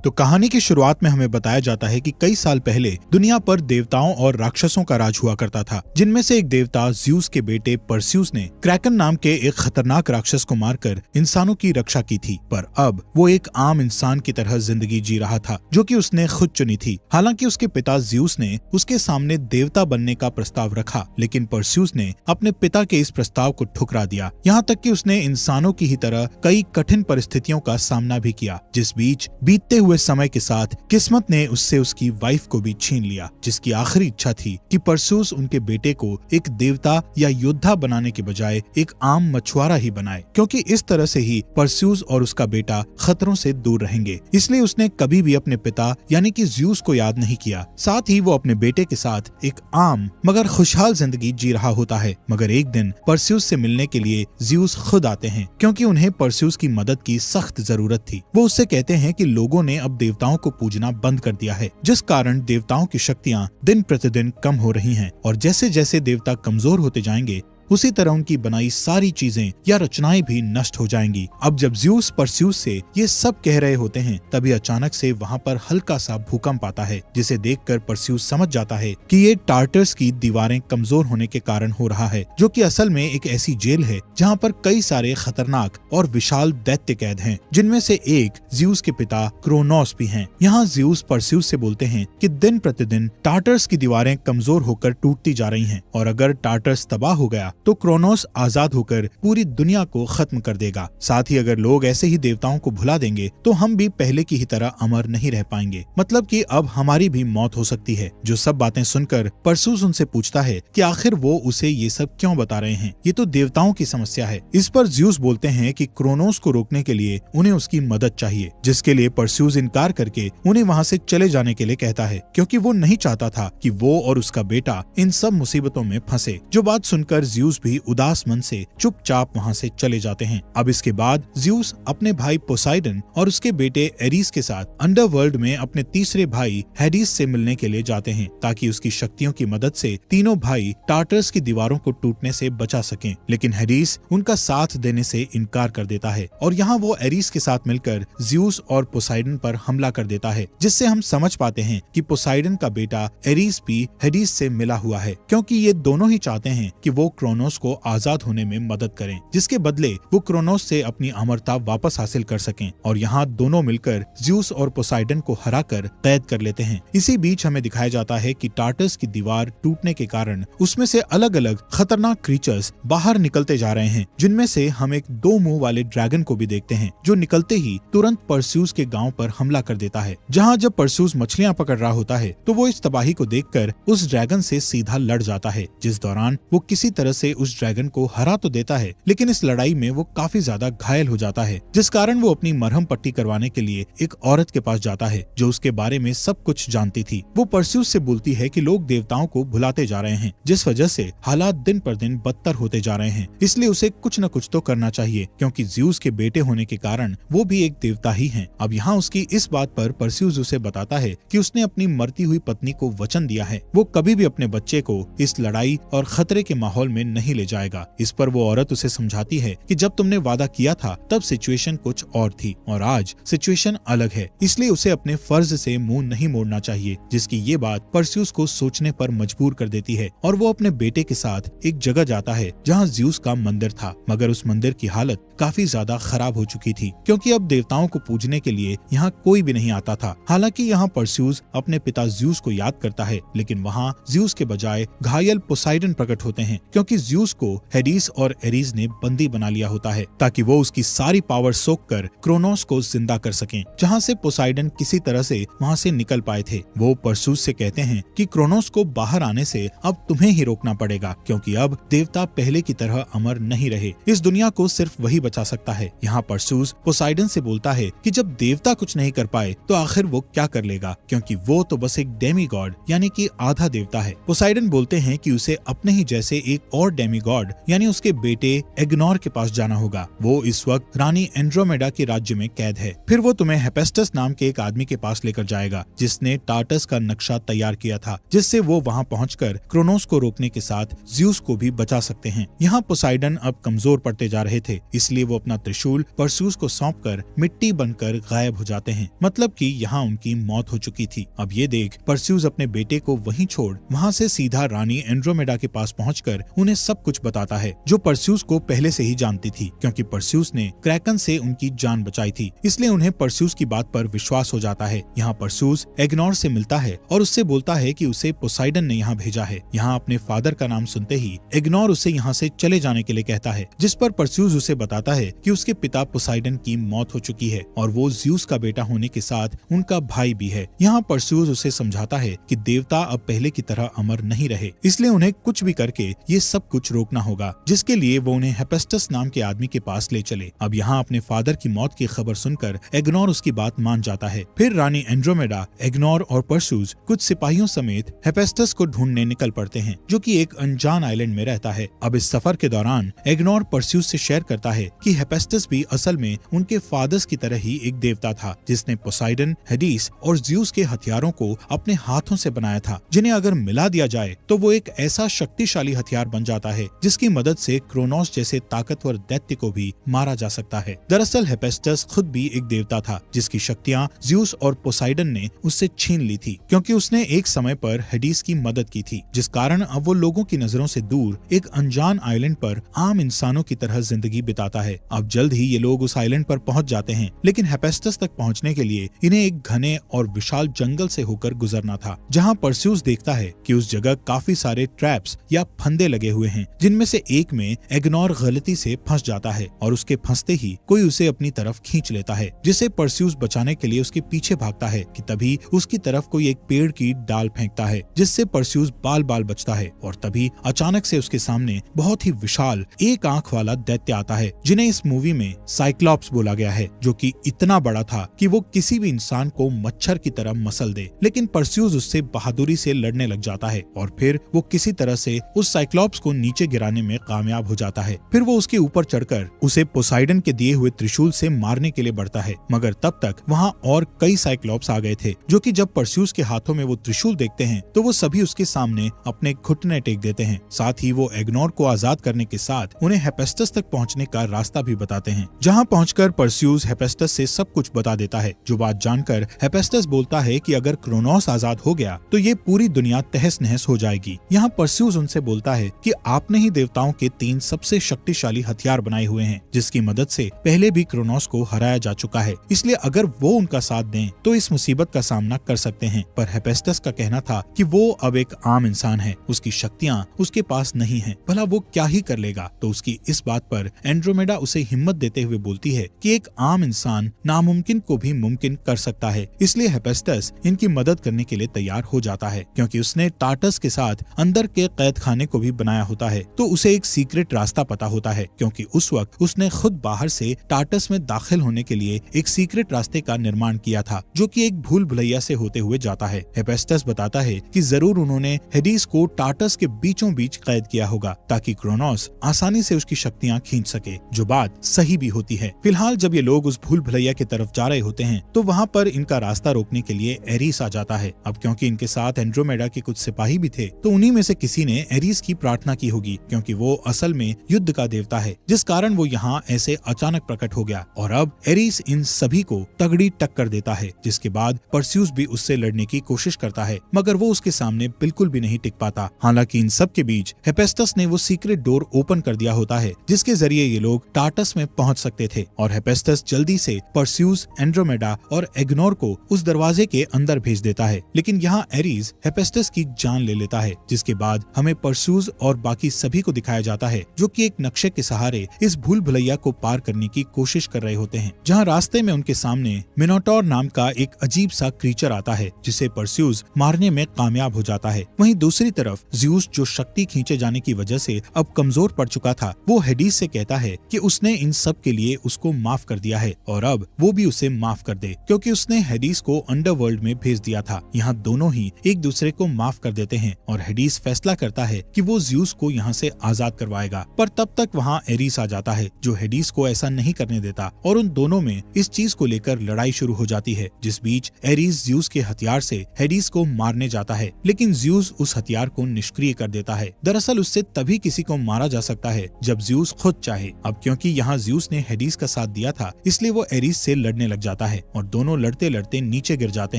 तो कहानी की शुरुआत में हमें बताया जाता है कि कई साल पहले दुनिया पर देवताओं और राक्षसों का राज हुआ करता था, जिनमें से एक देवता ज़्यूस के बेटे परस्यूस ने क्रैकन नाम के एक खतरनाक राक्षस को मारकर इंसानों की रक्षा की थी। पर अब वो एक आम इंसान की तरह जिंदगी जी रहा था, जो कि उसने खुद चुनी थी। हालांकि उसके पिता ज़्यूस ने उसके सामने देवता बनने का प्रस्ताव रखा, लेकिन परस्यूस ने अपने पिता के इस प्रस्ताव को ठुकरा दिया। यहाँ तक कि उसने इंसानों की ही तरह कई कठिन परिस्थितियों का सामना भी किया, जिस बीच बीतते हुए समय के साथ किस्मत ने उससे उसकी वाइफ को भी छीन लिया, जिसकी आखिरी इच्छा थी कि परस्यूस उनके बेटे को एक देवता या योद्धा बनाने के बजाय एक आम मछुआरा ही बनाए, क्योंकि इस तरह से ही परस्यूस और उसका बेटा खतरों से दूर रहेंगे। इसलिए उसने कभी भी अपने पिता यानी कि ज़्यूस को याद नहीं किया। साथ ही वो अपने बेटे के साथ एक आम मगर खुशहाल जिंदगी जी रहा होता है। मगर एक दिन परस्यूस से मिलने के लिए ज़्यूस खुद आते हैं, क्योंकि उन्हें परस्यूस की मदद की सख्त जरूरत थी। वो उससे कहते हैं कि लोगों ने अब देवताओं को पूजना बंद कर दिया है, जिस कारण देवताओं की शक्तियां दिन प्रतिदिन कम हो रही हैं, और जैसे जैसे देवता कमजोर होते जाएंगे उसी तरह उनकी बनाई सारी चीजें या रचनाएं भी नष्ट हो जाएंगी। अब जब ज़्यूस परस्यूस से ये सब कह रहे होते हैं, तभी अचानक से वहाँ पर हल्का सा भूकंप आता है, जिसे देखकर परस्यूस समझ जाता है कि ये टार्टर्स की दीवारें कमजोर होने के कारण हो रहा है, जो कि असल में एक ऐसी जेल है जहाँ पर कई सारे खतरनाक और विशाल दैत्य कैद हैं, जिनमें से एक ज़्यूस के पिता क्रोनोस भी हैं। यहाँ ज़्यूस परस्यूस से बोलते हैं कि दिन प्रतिदिन टार्टर्स की दीवारें कमजोर होकर टूटती जा रही हैं, और अगर टार्टर्स तबाह हो गया तो क्रोनोस आजाद होकर पूरी दुनिया को खत्म कर देगा। साथ ही अगर लोग ऐसे ही देवताओं को भुला देंगे तो हम भी पहले की ही तरह अमर नहीं रह पाएंगे, मतलब कि अब हमारी भी मौत हो सकती है। जो सब बातें सुनकर परस्यूस उनसे पूछता है कि आखिर वो उसे ये सब क्यों बता रहे हैं, ये तो देवताओं की समस्या है। इस पर ज़्यूस बोलते हैं कि क्रोनोस को रोकने के लिए उन्हें उसकी मदद चाहिए, जिसके लिए परस्यूस इनकार करके उन्हें वहाँ से चले जाने के लिए कहता है, क्योंकि वो नहीं चाहता था कि वो और उसका बेटा इन सब मुसीबतों में फंसे। जो बात सुनकर ज़्यूस भी उदास मन से चुपचाप वहाँ से चले जाते हैं। अब इसके बाद ज़्यूस अपने भाई पोसाइडन और उसके बेटे एरीस के साथ अंडरवर्ल्ड में अपने तीसरे भाई हेडिस से मिलने के लिए जाते हैं, ताकि उसकी शक्तियों की मदद से तीनों भाई टार्टर्स की दीवारों को टूटने से बचा सकें। लेकिन हेडिस उनका साथ देने से इनकार कर देता है, और यहाँ वो एरीस के साथ मिलकर ज़्यूस और पोसाइडन पर हमला कर देता है, जिससे हम समझ पाते हैं कि पोसाइडन का बेटा एरीस भी हेडिस से मिला हुआ है, क्योंकि ये दोनों ही चाहते हैं कि वो क्रोनोस को आजाद होने में मदद करें, जिसके बदले वो क्रोनोस से अपनी अमरता वापस हासिल कर सकें। और यहाँ दोनों मिलकर ज़्यूस और पोसाइडन को हराकर कैद कर लेते हैं। इसी बीच हमें दिखाया जाता है कि टार्टर्स की दीवार टूटने के कारण उसमें से अलग अलग खतरनाक क्रीचर्स बाहर निकलते जा रहे हैं, जिनमें से हम एक 2 मुंह वाले ड्रैगन को भी देखते हैं, जो निकलते ही तुरंत परस्यूस के गांव पर हमला कर देता है। जहाँ जब परस्यूस मछलियां पकड़ रहा होता है तो वो इस तबाही को देखकर उस ड्रैगन से सीधा लड़ जाता है, जिस दौरान वो किसी तरह से उस ड्रैगन को हरा तो देता है, लेकिन इस लड़ाई में वो काफी ज्यादा घायल हो जाता है, जिस कारण वो अपनी मरहम पट्टी करवाने के लिए एक औरत के पास जाता है, जो उसके बारे में सब कुछ जानती थी। वो परस्यूस से बोलती है कि लोग देवताओं को भुलाते जा रहे हैं, जिस वजह से हालात दिन पर दिन बदतर होते जा रहे हैं, इसलिए उसे कुछ न कुछ तो करना चाहिए, क्योंकि ज़्यूस के बेटे होने के कारण वो भी एक देवता ही है। अब यहाँ उसकी इस बात पर परस्यूस उसे बताता है कि उसने अपनी मरती हुई पत्नी को वचन दिया है, वो कभी भी अपने बच्चे को इस लड़ाई और खतरे के माहौल में नहीं ले जाएगा। इस पर वो औरत उसे समझाती है कि जब तुमने वादा किया था तब सिचुएशन कुछ और थी, और आज सिचुएशन अलग है, इसलिए उसे अपने फर्ज से मुंह नहीं मोड़ना चाहिए। जिसकी ये बात परस्यूस को सोचने पर मजबूर कर देती है, और वो अपने बेटे के साथ एक जगह जाता है जहाँ ज़्यूस का मंदिर था, मगर उस मंदिर की हालत काफी ज्यादा खराब हो चुकी थी, क्योंकि अब देवताओं को पूजने के लिए यहाँ कोई भी नहीं आता था। हालांकि यहाँ परस्यूस अपने पिता ज़्यूस को याद करता है, लेकिन वहाँ ज़्यूस के बजाय घायल पोसाइडन प्रकट होते हैं, क्योंकि ज़्यूस को हेडिस और एरीस ने बंदी बना लिया होता है, ताकि वो उसकी सारी पावर सोख कर क्रोनोस को जिंदा कर सकें, जहाँ से पोसाइडन किसी तरह से वहाँ से निकल पाए थे। वो परस्यूस से कहते हैं कि क्रोनोस को बाहर आने से अब तुम्हें ही रोकना पड़ेगा, क्योंकि अब देवता पहले की तरह अमर नहीं रहे, इस दुनिया को सिर्फ वही बचा सकता है। यहाँ परस्यूस पोसाइडन से बोलता है कि जब देवता कुछ नहीं कर पाए तो आखिर वो क्या कर लेगा, क्योंकि वो तो बस एक डेमी गॉड यानी कि आधा देवता है। पोसाइडन बोलते हैं कि उसे अपने ही जैसे एक और डेमीगॉड यानी उसके बेटे एग्नोर के पास जाना होगा। वो इस वक्त रानी एंड्रोमेडा के राज्य में कैद है। फिर वो तुम्हें हेफेस्टस नाम के एक आदमी के पास लेकर जाएगा जिसने टार्टस का नक्शा तैयार किया था, जिससे वो वहाँ पहुंचकर क्रोनोस को रोकने के साथ ज्यूस को भी बचा सकते हैं। यहाँ पोसाइडन अब कमजोर पड़ते जा रहे थे, इसलिए वो अपना त्रिशूल परस्यूस को सौंपकर मिट्टी बनकर गायब हो जाते हैं। मतलब कि यहाँ उनकी मौत हो चुकी थी। अब ये देख परस्यूस अपने बेटे को वहीं छोड़ वहाँ से सीधा रानी एंड्रोमेडा के पास पहुंचकर उन्हें सब कुछ बताता है, जो परस्यूस को पहले से ही जानती थी, क्योंकि परस्यूस ने क्रैकन से उनकी जान बचाई थी। इसलिए उन्हें परस्यूस की बात पर विश्वास हो जाता है। यहाँ परस्यूस एग्नोर से मिलता है और उससे बोलता है कि उसे पोसाइडन ने यहाँ भेजा है। यहाँ अपने फादर का नाम सुनते ही एग्नोर उसे यहाँ से चले जाने के लिए कहता है, जिस पर परस्यूस उसे बताता है कि उसके पिता पोसाइडन की मौत हो चुकी है और वो ज्यूस का बेटा होने के साथ उनका भाई भी है। यहाँ परस्यूस उसे समझाता है कि देवता अब पहले की तरह अमर नहीं रहे, इसलिए उन्हें कुछ भी करके ये सब कुछ रोकना होगा, जिसके लिए वो उन्हें हेफेस्टस नाम के आदमी के पास ले चले। अब यहाँ अपने फादर की मौत की खबर सुनकर एग्नोर उसकी बात मान जाता है। फिर रानी एंड्रोमेडा, एग्नोर और परस्यूस कुछ सिपाहियों समेत हेफेस्टस को ढूंढने निकल पड़ते हैं, जो कि एक अनजान आइलैंड में रहता है। अब इस सफर के दौरान एग्नोर परस्यूस से शेयर करता है कि हेफेस्टस भी असल में उनके फादर्स की तरह ही एक देवता था, जिसने पोसाइडन, हेडिस और ज्यूस के हथियारों को अपने हाथों से बनाया था, जिन्हें अगर मिला दिया जाए तो वो एक ऐसा शक्तिशाली हथियार बन जाता है जिसकी मदद से क्रोनोस जैसे ताकतवर दैत्य को भी मारा जा सकता है। दरअसल हेफेस्टस खुद भी एक देवता था, जिसकी शक्तियां ज्यूस और पोसाइडन ने उससे छीन ली थी, क्योंकि उसने एक समय पर हेडिस की मदद की थी, जिस कारण अब वो लोगों की नजरों से दूर एक अनजान आइलैंड पर आम इंसानों की तरह जिंदगी बिताता है। अब जल्द ही ये लोग उस आइलैंड पर पहुंच जाते हैं, लेकिन हेफेस्टस तक पहुंचने के लिए इन्हें एक घने और विशाल जंगल से होकर गुजरना था, जहां परस्यूस देखता है कि उस जगह काफी सारे ट्रैप्स या फंदे लगे हुए हैं, जिनमें से एक में एग्नोर गलती से फंस जाता है और उसके फंसते ही कोई उसे अपनी तरफ खींच लेता है, जिसे परस्यूस बचाने के लिए उसके पीछे भागता है कि तभी उसकी तरफ कोई एक पेड़ की डाल फेंकता है, जिससे परस्यूस बाल बाल बचता है। और तभी अचानक से उसके सामने बहुत ही विशाल एक आंख वाला दैत्य आता है, जिन्हें इस मूवी में साइक्लॉप्स बोला गया है, जो कि इतना बड़ा था कि वो किसी भी इंसान को मच्छर की तरह मसल दे। लेकिन परस्यूस उससे बहादुरी से लड़ने लग जाता है और फिर वो किसी तरह से उस साइक्लॉप्स को नीचे गिराने में कामयाब हो जाता है। फिर वो उसके ऊपर चढ़कर उसे पोसाइडन के दिए हुए त्रिशूल से मारने के लिए बढ़ता है, मगर तब तक वहाँ और कई साइक्लॉप्स आ गए थे, जो कि जब परस्यूस के हाथों में वो त्रिशूल देखते हैं तो वो सभी उसके सामने अपने घुटने टेक देते हैं। साथ ही वो एग्नोर को आजाद करने के साथ उन्हें हेफेस्टस तक पहुँचने का रास्ता भी बताते हैं, जहाँ पहुँचकर परस्यूस हेफेस्टस से सब कुछ बता देता है। जो बात जानकर हेफेस्टस बोलता है कि अगर क्रोनोस आजाद हो गया तो ये पूरी दुनिया तहस नहस हो जाएगी। यहाँ परस्यूस उनसे बोलता है कि आपने ही देवताओं के 3 सबसे शक्तिशाली हथियार बनाए हुए हैं, जिसकी मदद से पहले भी क्रोनोस को हराया जा चुका है, इसलिए अगर वो उनका साथ दें तो इस मुसीबत का सामना कर सकते हैं। पर हेफेस्टस का कहना था कि वो अब एक आम इंसान है, उसकी शक्तियाँ उसके पास नहीं है, भला वो क्या ही कर लेगा। तो उसकी इस बात पर एंड्रोमेडा उसे हिम्मत देते हुए बोलती है कि एक आम इंसान नामुमकिन को भी मुमकिन कर सकता है। इसलिए हेफेस्टस इनकी मदद करने के लिए तैयार हो जाता है, क्योंकि उसने टार्टस के साथ अंदर के कैद खाने को भी बनाया होता है, तो उसे एक सीक्रेट रास्ता पता होता है, क्योंकि उस वक्त उसने खुद बाहर से टार्टस में दाखिल होने के लिए एक सीक्रेट रास्ते का निर्माण किया था, जो कि एक भूल भुलैया से होते हुए जाता है। हेफेस्टस बताता है कि जरूर उन्होंने हेडिस को टार्टस के बीचों बीच कैद किया होगा, ताकि क्रोनोस आसानी से उसकी शक्तियाँ खींच सके, जो बात सही भी होती है। फिलहाल जब ये लोग उस भूल भुलैया की तरफ जा रहे होते हैं तो वहाँ पर इनका रास्ता रोकने के लिए एरिस आ जाता है। अब क्योंकि इनके साथ एंड्रोमेडा के कुछ सिपाही भी थे, तो उन्हीं में से किसी ने एरिस की प्रार्थना की होगी, क्योंकि वो असल में युद्ध का देवता है, जिस कारण वो यहाँ ऐसे अचानक प्रकट हो गया। और अब एरिस इन सभी को तगड़ी टक्कर देता है, जिसके बाद परस्यूस भी उससे लड़ने की कोशिश करता है, मगर वो उसके सामने बिल्कुल भी नहीं टिक पाता। हालांकि इन सब के बीच हेफेस्टस ने वो सीक्रेट डोर ओपन कर दिया होता है, जिसके जरिए ये लोग टार्टस में पहुंच सकते थे, और हेफेस्टस जल्दी से परस्यूस, एंड्रोमेडा और एग्नोर को उस दरवाजे के अंदर भेज देता है। लेकिन यहाँ एरिस हेफेस्टस की जान ले लेता है, जिसके बाद हमें परस्यूस और बाकी सभी को दिखाया जाता है, जो कि एक नक्शे के सहारे इस भूल भुलैया को पार करने की कोशिश कर रहे होते हैं, जहाँ रास्ते में उनके सामने मिनोटोर नाम का एक अजीब सा क्रीचर आता है, जिसे परस्यूस मारने में कामयाब हो जाता है। वहीं दूसरी तरफ ज्यूस, जो शक्ति खींचे जाने की वजह से अब कमजोर पड़ चुका था, वो हेडिस से कहता है कि उसने इन सब के लिए उसको माफ कर दिया है और अब वो भी उसे माफ कर दे, क्योंकि उसने हेडिस को अंडरवर्ल्ड में भेज दिया था। यहाँ दोनों ही एक दूसरे को माफ कर देते हैं और हेडिस फैसला करता है कि वो ज्यूस को यहाँ से आजाद करवाएगा। पर तब तक वहाँ एरिस आ जाता है जो हेडिस को ऐसा नहीं करने देता और उन दोनों में इस चीज को लेकर लड़ाई शुरू हो जाती है, जिस बीच एरिस ज्यूस के हथियार से हेडिस को मारने जाता है, लेकिन ज्यूस उस हथियार को निष्क्रिय कर देता है। दरअसल उससे तभी किसी को मारा जा सकता है जब ज्यूस खुद चाहे। अब क्योंकि यहाँ ज्यूस ने हेडिस का साथ दिया था, इसलिए वो एरिस से लड़ने लग जाता है और दोनों लड़ते लड़ते नीचे गिर जाते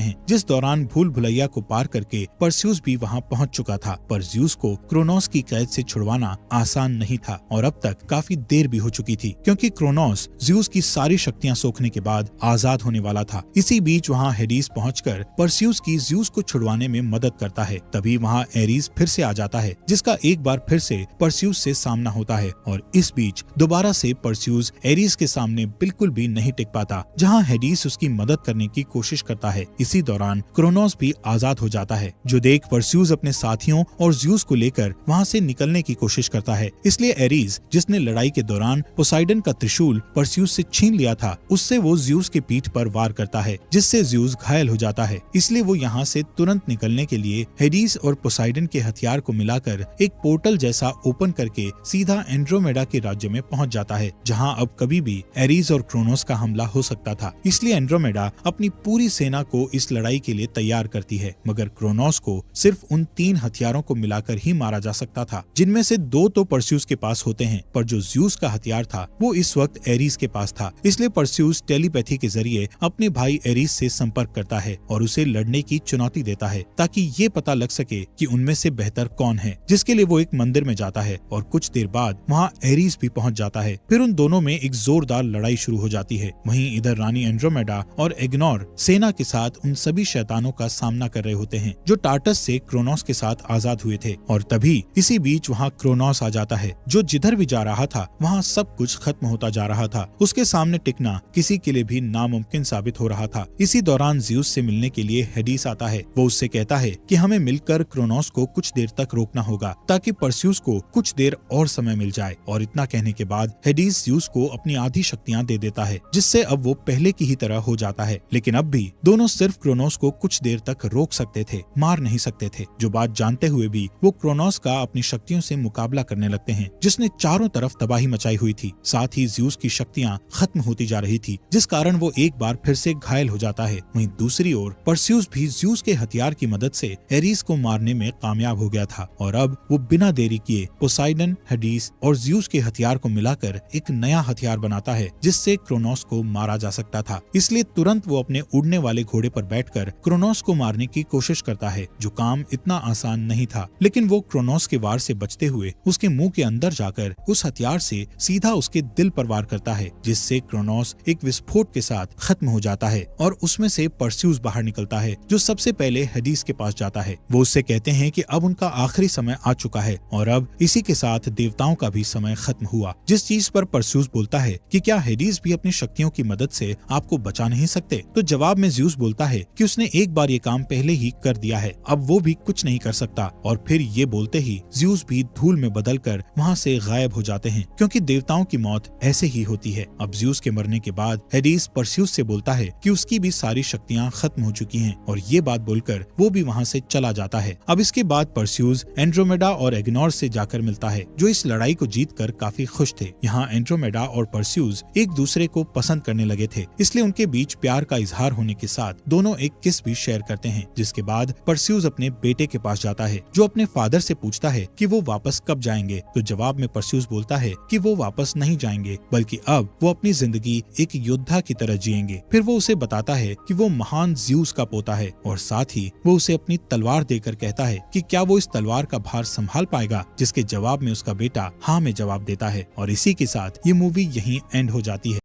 हैं, जिस दौरान भूल भुलैया को पार करके परस्यूस भी वहाँ पहुँच चुका था। पर ज्यूस को क्रोनोस की कैद से छुड़वाना आसान नहीं था और अब तक काफी देर भी हो चुकी थी, क्योंकि क्रोनोस ज्यूस की सारी शक्तियां सोखने के बाद आजाद होने वाला था। इसी बीच वहाँ हेडिस पहुंचकर परस्यूस की ज्यूस को छुड़वाने में मदद करता है। तभी वहाँ एरिस फिर से आ जाता है, जिसका एक बार फिर से परस्यूस से सामना होता है और इस बीच दोबारा से परस्यूस एरिस के सामने बिल्कुल भी नहीं टिक पाता, जहाँ हेडिस उसकी मदद करने की कोशिश करता है। इसी दौरान क्रोनोस भी आजाद हो जाता है, जो देख परस्यूस अपने साथियों और ज्यूस को लेकर वहाँ से निकलने की कोशिश करता है। इसलिए एरिस, जिसने लड़ाई के दौरान पोसाइडन का त्रिशूल परस्यूस से छीन लिया था, उससे वो ज्यूस के पीठ पर वार करता है, जिससे ज्यूस घायल हो जाता है। इसलिए वो यहाँ से तुरंत निकलने के लिए हेडिस और पोसाइडन के हथियार को मिलाकर एक पोर्टल जैसा ओपन करके सीधा एंड्रोमेडा के राज्य में पहुँच जाता है, जहाँ अब कभी भी एरिस और क्रोनोस का हमला हो सकता था। इसलिए एंड्रोमेडा अपनी पूरी सेना को इस लड़ाई के लिए तैयार करती है, मगर क्रोनोस को सिर्फ उन 3 हथियारों को मिलाकर ही मारा जा सकता था, जिनमें से 2 तो परस्यूस के पास होते हैं, पर जो ज्यूस का हथियार था वो इस वक्त एरिस के पास था। इसलिए परस्यूस टेलीपैथी के जरिए अपने भाई एरिस से संपर्क करता है और उसे लड़ने की चुनौती देता है, ताकि ये पता लग सके कि उनमें से बेहतर कौन है, जिसके लिए वो एक मंदिर में जाता है और कुछ देर बाद वहाँ एरिस भी पहुँच जाता है। फिर उन दोनों में एक जोरदार लड़ाई शुरू हो जाती है। वहीं इधर रानी एंड्रोमेडा और एग्नोर सेना के साथ उन सभी शैतानों का सामना कर रहे होते हैं जो टार्टस से क्रोनोस के साथ आजाद हुए थे। और तभी इसी बीच वहाँ क्रोनोस आ जाता है, जो जिधर भी जा रहा था वहाँ सब कुछ खत्म होता जा रहा था। उसके सामने टिकना किसी के लिए भी नामुमकिन साबित हो रहा था। इसी दौरान ज्यूस से मिलने के लिए हेडिस आता है। वो उससे कहता है कि हमें मिलकर क्रोनोस को कुछ देर तक रोकना होगा, ताकि परस्यूस को कुछ देर और समय मिल जाए। और इतना कहने के बाद हेडिस ज्यूस को अपनी आधी शक्तियाँ दे देता है, जिससे अब वो पहले की ही तरह हो जाता है। लेकिन अब भी दोनों सिर्फ क्रोनोस को कुछ देर तक रोक सकते थे, मार नहीं सकते थे। जो बात जानते हुए भी वो क्रोनोस का अपनी शक्तियों से मुकाबला करने लगते हैं, जिसने चारों तरफ तबाही मचाई हुई थी। साथ ही ज्यूस की शक्तियाँ खत्म होती जा रही थी, जिस कारण वो एक बार फिर से घायल हो जाता है। वहीं दूसरी ओर परस्यूस भी ज्यूस के हथियार की मदद से एरिस को मारने में कामयाब हो गया था और अब वो बिना देरी किए पोसाइडन, हेडिस और ज्यूस के हथियार को मिलाकर एक नया हथियार बनाता है, जिससे क्रोनोस को मारा जा सकता था। इसलिए तुरंत वो अपने उड़ने वाले घोड़े पर बैठकर क्रोनोस को मारने की कोशिश करता है, जो काम इतना आसान नहीं था। लेकिन वो क्रोनोस के वार से बचते हुए उसके मुंह के अंदर जाकर उस हथियार से सीधा उसके दिल पर वार करता है, जिससे क्रोनोस एक विस्फोट के साथ खत्म हो जाता है और उसमें से परस्यूस बाहर निकलता है, जो सबसे पहले हेडिस के पास जाता है। वो उससे कहते हैं कि अब उनका आखिरी समय आ चुका है और अब इसी के साथ देवताओं का भी समय खत्म हुआ। जिस चीज पर परस्यूस बोलता है कि क्या हेडिस भी अपनी शक्तियों की मदद से आपको बचा नहीं सकते, तो जवाब में ज्यूस बोलता है कि उसने एक बार ये काम पहले ही कर दिया है, अब वो भी कुछ नहीं कर सकता। और फिर ये बोलते ही ज्यूस भी धूल में बदलकर वहाँ से गायब हो जाते हैं, क्योंकि देवताओं की मौत ऐसे ही होती है। अब ज्यूस के मरने के बाद हेडिस परस्यूस से बोलता है कि उसकी भी सारी शक्तियाँ खत्म हो चुकी हैं और ये बात बोलकर वो भी वहाँ से चला जाता है। अब इसके बाद परस्यूस एंड्रोमेडा और एग्नोर से जाकर मिलता है, जो इस लड़ाई को जीतकर काफी खुश थे। यहाँ एंड्रोमेडा और परस्यूस एक दूसरे को पसंद करने लगे थे, इसलिए उनके बीच प्यार का इजहार होने के साथ दोनों एक किस भी शेयर करते हैं। जिसके बाद परस्यूस अपने बेटे के पास जाता है, जो अपने फादर से पूछता है कि वो वापस कब जाएंगे। तो जवाब में परस्यूस बोलता है कि वो वापस नहीं जाएंगे, बल्कि अब वो अपनी जिंदगी एक योद्धा की तरह जिएंगे। फिर वो उसे बताता है कि वो महान ज्यूस का पोता है और साथ ही वो उसे अपनी तलवार देकर कहता है कि क्या वो इस तलवार का भार संभाल पाएगा, जिसके जवाब में उसका बेटा हाँ में जवाब देता है। और इसी के साथ ये मूवी यहीं एंड हो जाती है।